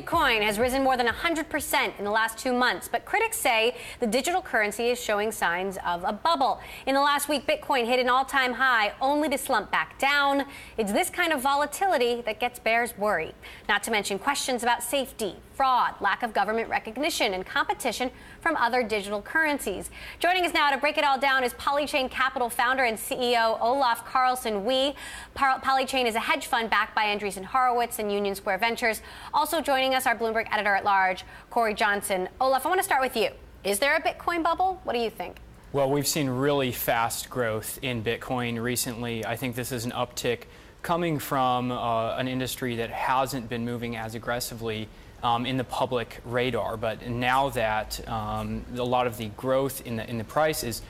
Bitcoin has risen more than 100% in the last 2 months, but critics say the digital currency is showing signs of a bubble. In the last week, Bitcoin hit an all-time high, only to slump back down. It's this kind of volatility that gets bears worried. Not to mention questions about safety, fraud, lack of government recognition, and competition from other digital currencies. Joining us now to break it all down is Polychain Capital founder and CEO Olaf Carlson-Wee. Polychain is a hedge fund backed by Andreessen Horowitz and Union Square Ventures. Also joining us, our Bloomberg editor-at-large, Corey Johnson. Olaf, I want to start with you. Is there a Bitcoin bubble? What do you think? Well, we've seen really fast growth in Bitcoin recently. I think this is an uptick coming from an industry that hasn't been moving as aggressively in the public radar. But now that a lot of the growth in the price is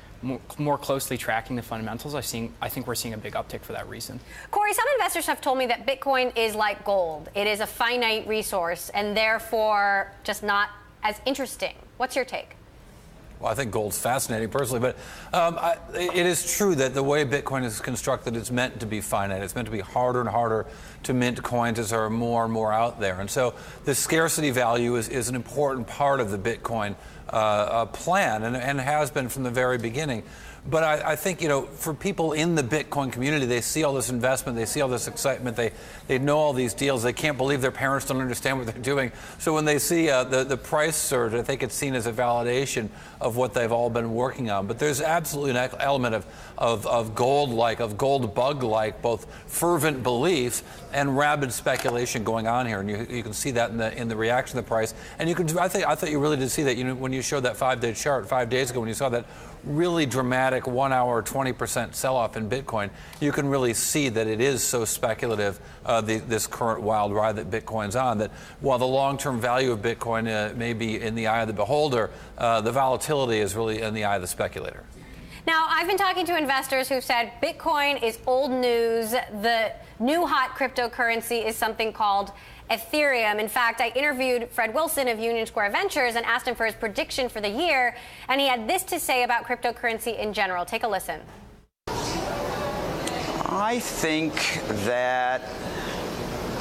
more closely tracking the fundamentals, I think we're seeing a big uptick for that reason. Corey, some investors have told me that Bitcoin is like gold. It is a finite resource and therefore just not as interesting. What's your take? Well, I think gold's fascinating personally, but it is true that the way Bitcoin is constructed, it's meant to be finite. It's meant to be harder and harder to mint coins as there are more and more out there. And so the scarcity value is an important part of the Bitcoin plan and has been from the very beginning. But I think, for people in the Bitcoin community, they see all this investment, they see all this excitement, they know all these deals, they can't believe their parents don't understand what they're doing. So when they see the price surge, I think it's seen as a validation of what they've all been working on. But there's absolutely an element of gold-like, of gold bug-like, both fervent belief and rabid speculation going on here. And you can see that in the reaction to the price. And I thought you really did see that when you showed that 5-day chart 5 days ago, when you saw that really dramatic 1 hour 20% sell-off in Bitcoin, you can really see that it is so speculative, this current wild ride that Bitcoin's on, that while the long-term value of Bitcoin may be in the eye of the beholder, the volatility is really in the eye of the speculator. Now, I've been talking to investors who've said Bitcoin is old news. The new hot cryptocurrency is something called Ethereum. In fact, I interviewed Fred Wilson of Union Square Ventures and asked him for his prediction for the year, and he had this to say about cryptocurrency in general. Take a listen. I think that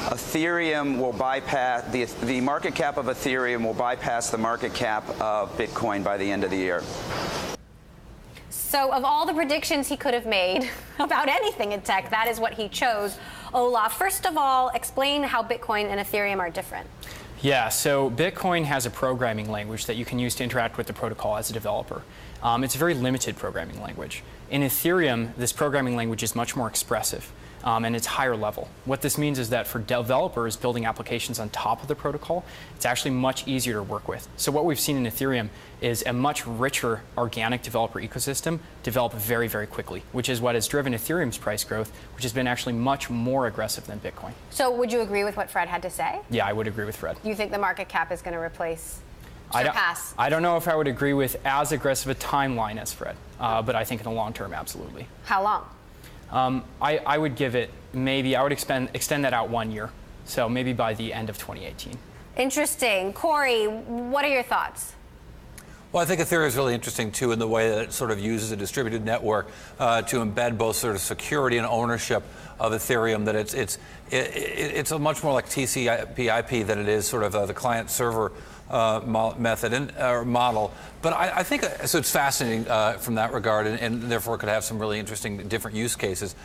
Ethereum will bypass, the market cap of Ethereum will bypass the market cap of Bitcoin by the end of the year. So of all the predictions he could have made about anything in tech, that is what he chose. Olaf, first of all, explain how Bitcoin and Ethereum are different. Yeah, so Bitcoin has a programming language that you can use to interact with the protocol as a developer. It's a very limited programming language. In Ethereum, this programming language is much more expressive. And it's higher level. What this means is that for developers building applications on top of the protocol, it's actually much easier to work with. So what we've seen in Ethereum is a much richer organic developer ecosystem develop very, very quickly, which is what has driven Ethereum's price growth, which has been actually much more aggressive than Bitcoin. So would you agree with what Fred had to say? Yeah, I would agree with Fred. You think the market cap is going to surpass? I don't know if I would agree with as aggressive a timeline as Fred, but I think in the long term, absolutely. How long? I would give it I would extend that out 1 year. So maybe by the end of 2018. Interesting. Corey, what are your thoughts? Well, I think Ethereum is really interesting, too, in the way that it sort of uses a distributed network to embed both sort of security and ownership of Ethereum, that it's a much more like TCP/IP than it is sort of the client-server method or model. But I think, so it's fascinating from that regard, and therefore could have some really interesting different use cases,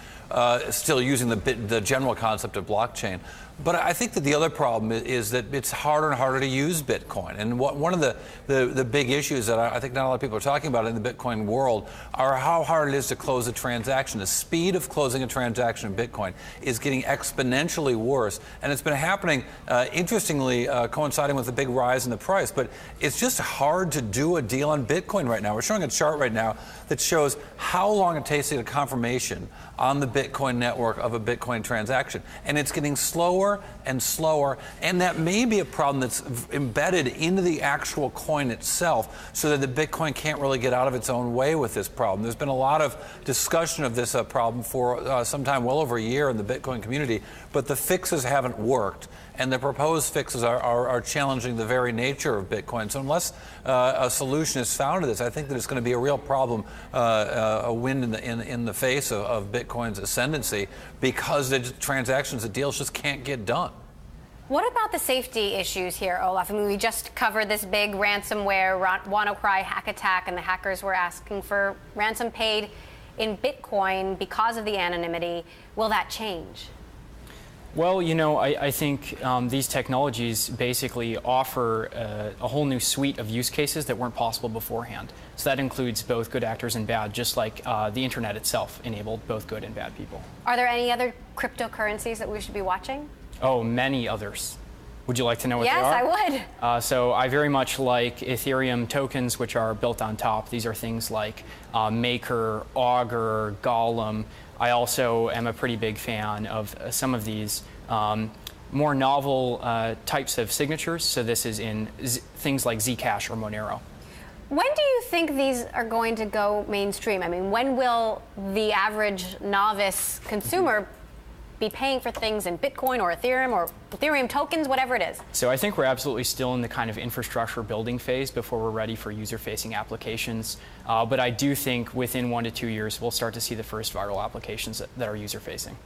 still using the general concept of blockchain. But I think that the other problem is that it's harder and harder to use Bitcoin. And one of the big issues that I think not a lot of people are talking about in the Bitcoin world are how hard it is to close a transaction. The speed of closing a transaction in Bitcoin is getting exponentially worse. And it's been happening, interestingly, coinciding with the big rise in the price. But it's just hard to do a deal on Bitcoin right now. We're showing a chart right now that shows how long it takes to get a confirmation on the Bitcoin network of a Bitcoin transaction. And it's getting slower and slower, and that may be a problem that's embedded into the actual coin itself, so that the Bitcoin can't really get out of its own way with this problem. There's been a lot of discussion of this problem for some time, well over a year in the Bitcoin community, but the fixes haven't worked. And the proposed fixes are challenging the very nature of Bitcoin. So unless a solution is found to this, I think that it's going to be a real problem, a wind in the face of Bitcoin's ascendancy, because the transactions, the deals just can't get done. What about the safety issues here, Olaf? I mean, we just covered this big ransomware WannaCry hack attack, and the hackers were asking for ransom paid in Bitcoin because of the anonymity. Will that change? Well, I think these technologies basically offer a whole new suite of use cases that weren't possible beforehand. So that includes both good actors and bad, just like the internet itself enabled both good and bad people. Are there any other cryptocurrencies that we should be watching? Oh, many others. Would you like to know what they are? Yes, I would. So I very much like Ethereum tokens, which are built on top. These are things like Maker, Augur, Golem. I also am a pretty big fan of some of these more novel types of signatures. So this is in things like Zcash or Monero. When do you think these are going to go mainstream? I mean, when will the average novice consumer be paying for things in Bitcoin or Ethereum tokens, whatever it is? So I think we're absolutely still in the kind of infrastructure building phase before we're ready for user-facing applications. But I do think within 1 to 2 years, we'll start to see the first viral applications that are user-facing.